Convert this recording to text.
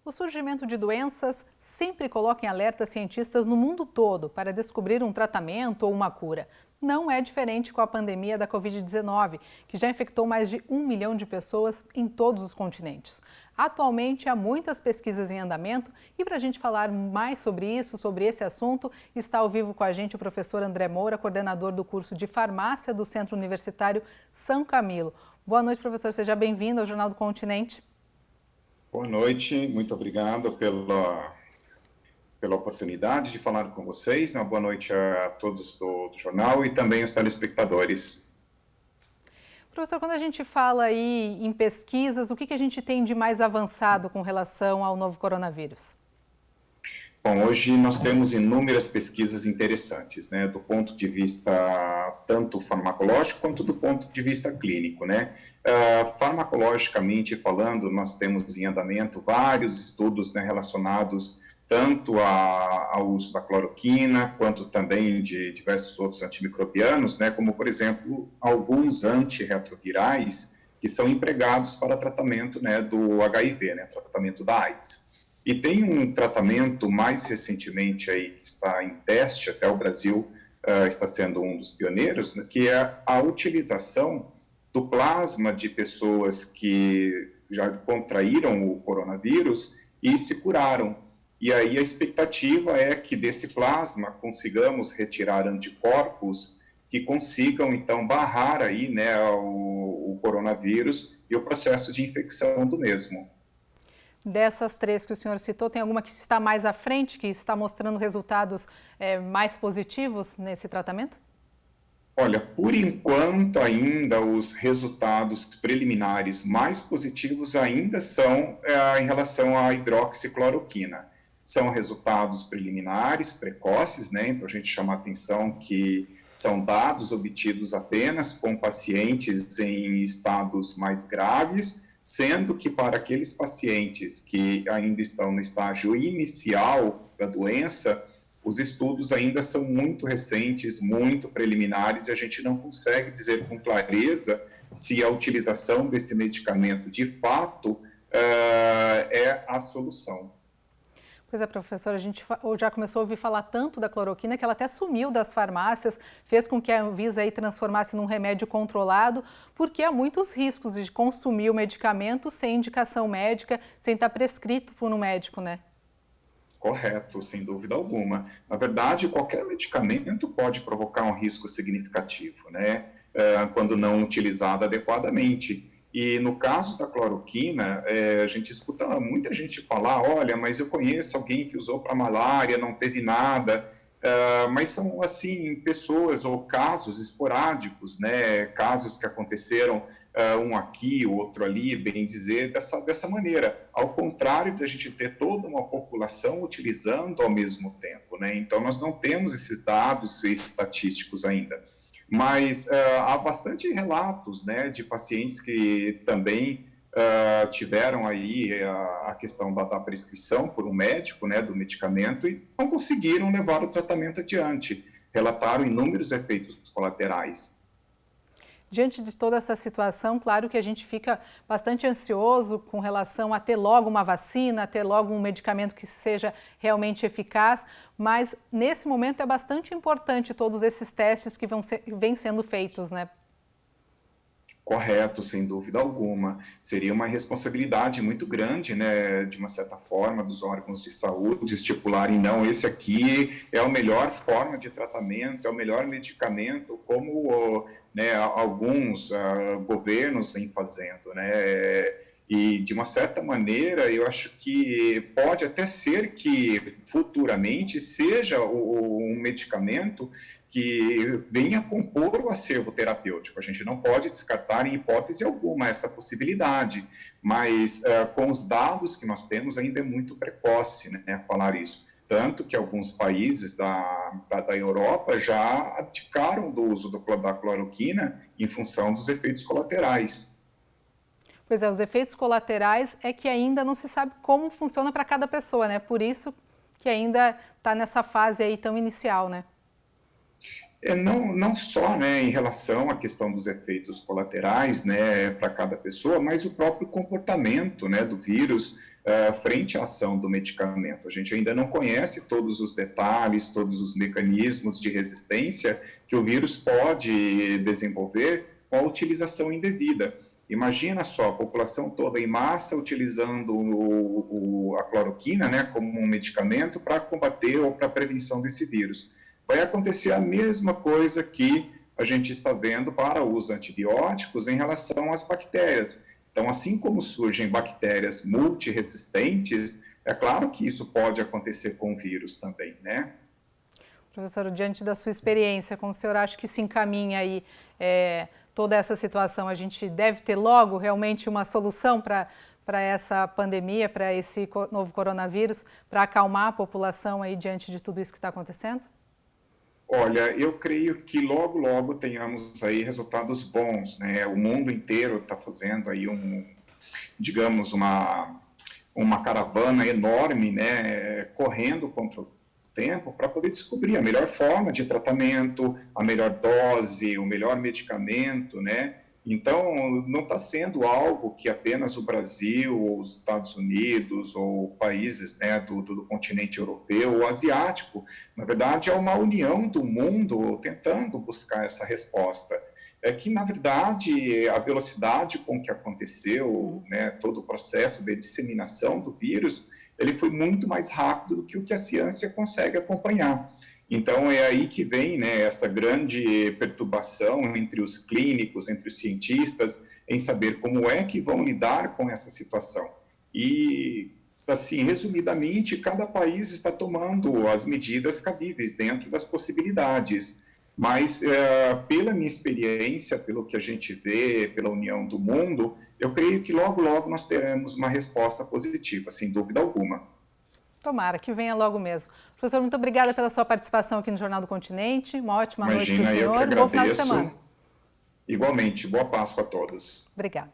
O surgimento de doenças sempre coloca em alerta cientistas no mundo todo para descobrir um tratamento ou uma cura. Não é diferente com a pandemia da Covid-19, que já infectou mais de 1 milhão de pessoas em todos os continentes. Atualmente, há muitas pesquisas em andamento e para a gente falar mais sobre isso, sobre esse assunto, está ao vivo com a gente o professor André Moura, coordenador do curso de Farmácia do Centro Universitário São Camilo. Boa noite, professor. Seja bem-vindo ao Jornal do Continente. Boa noite, muito obrigado pela oportunidade de falar com vocês. Boa noite a todos do jornal e também os telespectadores. Professor, quando a gente fala aí em pesquisas, o que a gente tem de mais avançado com relação ao novo coronavírus? Bom, hoje nós temos inúmeras pesquisas interessantes, do ponto de vista tanto farmacológico quanto do ponto de vista clínico, farmacologicamente falando, nós temos em andamento vários estudos, relacionados tanto ao uso da cloroquina, quanto também de diversos outros antimicrobianos, como, por exemplo, alguns antirretrovirais que são empregados para tratamento do HIV, tratamento da AIDS. E tem um tratamento mais recentemente aí que está em teste, até o Brasil está sendo um dos pioneiros, que é a utilização do plasma de pessoas que já contraíram o coronavírus e se curaram. E aí a expectativa é que desse plasma consigamos retirar anticorpos que consigam, então, barrar aí, o coronavírus e o processo de infecção do mesmo. Dessas três que o senhor citou, tem alguma que está mais à frente, que está mostrando resultados mais positivos nesse tratamento? Olha, por enquanto ainda os resultados preliminares mais positivos ainda são em relação à hidroxicloroquina. São resultados preliminares, precoces, então a gente chama a atenção que são dados obtidos apenas com pacientes em estados mais graves, sendo que para aqueles pacientes que ainda estão no estágio inicial da doença, os estudos ainda são muito recentes, muito preliminares, e a gente não consegue dizer com clareza se a utilização desse medicamento, de fato, é a solução. Pois é, professora, a gente já começou a ouvir falar tanto da cloroquina que ela até sumiu das farmácias, fez com que a Anvisa aí transformasse num remédio controlado, porque há muitos riscos de consumir o medicamento sem indicação médica, sem estar prescrito por um médico, Correto, sem dúvida alguma. Na verdade, qualquer medicamento pode provocar um risco significativo, quando não utilizado adequadamente. E no caso da cloroquina, a gente escuta muita gente falar, olha, mas eu conheço alguém que usou para malária, não teve nada, mas são, assim, pessoas ou casos esporádicos, casos que aconteceram um aqui, o outro ali, bem dizer, dessa maneira, ao contrário de a gente ter toda uma população utilizando ao mesmo tempo, Então, nós não temos esses dados estatísticos ainda. Mas há bastante relatos, de pacientes que também tiveram aí a questão da prescrição por um médico, do medicamento e não conseguiram levar o tratamento adiante. Relataram inúmeros efeitos colaterais. Diante de toda essa situação, claro que a gente fica bastante ansioso com relação a ter logo uma vacina, a ter logo um medicamento que seja realmente eficaz, mas nesse momento é bastante importante todos esses testes que vêm sendo feitos, Correto, sem dúvida alguma. Seria uma responsabilidade muito grande, de uma certa forma, dos órgãos de saúde estipularem, não, esse aqui é a melhor forma de tratamento, é o melhor medicamento, como alguns governos vêm fazendo, E, de uma certa maneira, eu acho que pode até ser que futuramente seja um medicamento que venha compor o acervo terapêutico. A gente não pode descartar em hipótese alguma essa possibilidade, mas com os dados que nós temos ainda é muito precoce falar isso. Tanto que alguns países da Europa já abdicaram do uso da cloroquina em função dos efeitos colaterais. Pois é, os efeitos colaterais é que ainda não se sabe como funciona para cada pessoa, Por isso que ainda está nessa fase aí tão inicial, Não só, né, em relação à questão dos efeitos colaterais, né, para cada pessoa, mas o próprio comportamento, né, do vírus frente à ação do medicamento. A gente ainda não conhece todos os detalhes, todos os mecanismos de resistência que o vírus pode desenvolver com a utilização indevida. Imagina só, a população toda em massa utilizando a cloroquina, né, como um medicamento para combater ou para prevenção desse vírus. Vai acontecer a mesma coisa que a gente está vendo para os antibióticos em relação às bactérias. Então, assim como surgem bactérias multiresistentes, é claro que isso pode acontecer com o vírus também, né? Professor, diante da sua experiência, como o senhor acha que se encaminha aí toda essa situação? A gente deve ter logo realmente uma solução para essa pandemia, para esse novo coronavírus, para acalmar a população aí diante de tudo isso que está acontecendo? Olha, eu creio que logo, logo tenhamos aí resultados bons, né? O mundo inteiro está fazendo aí digamos, uma caravana enorme, né? Correndo contra o tempo para poder descobrir a melhor forma de tratamento, a melhor dose, o melhor medicamento, né? Então, não está sendo algo que apenas o Brasil, ou os Estados Unidos, ou países, né, do continente europeu ou asiático. Na verdade, é uma união do mundo tentando buscar essa resposta. É que, na verdade, a velocidade com que aconteceu, né, todo o processo de disseminação do vírus, ele foi muito mais rápido do que o que a ciência consegue acompanhar. Então, é aí que vem, né, essa grande perturbação entre os clínicos, entre os cientistas, em saber como é que vão lidar com essa situação. E, assim, resumidamente, cada país está tomando as medidas cabíveis dentro das possibilidades. Mas, pela minha experiência, pelo que a gente vê, pela união do mundo, eu creio que logo, logo nós teremos uma resposta positiva, sem dúvida alguma. Tomara que venha logo mesmo. Professor, muito obrigada pela sua participação aqui no Jornal do Continente. Uma ótima noite para o senhor. Eu que agradeço. Bom final de semana. Igualmente, boa Páscoa a todos. Obrigada.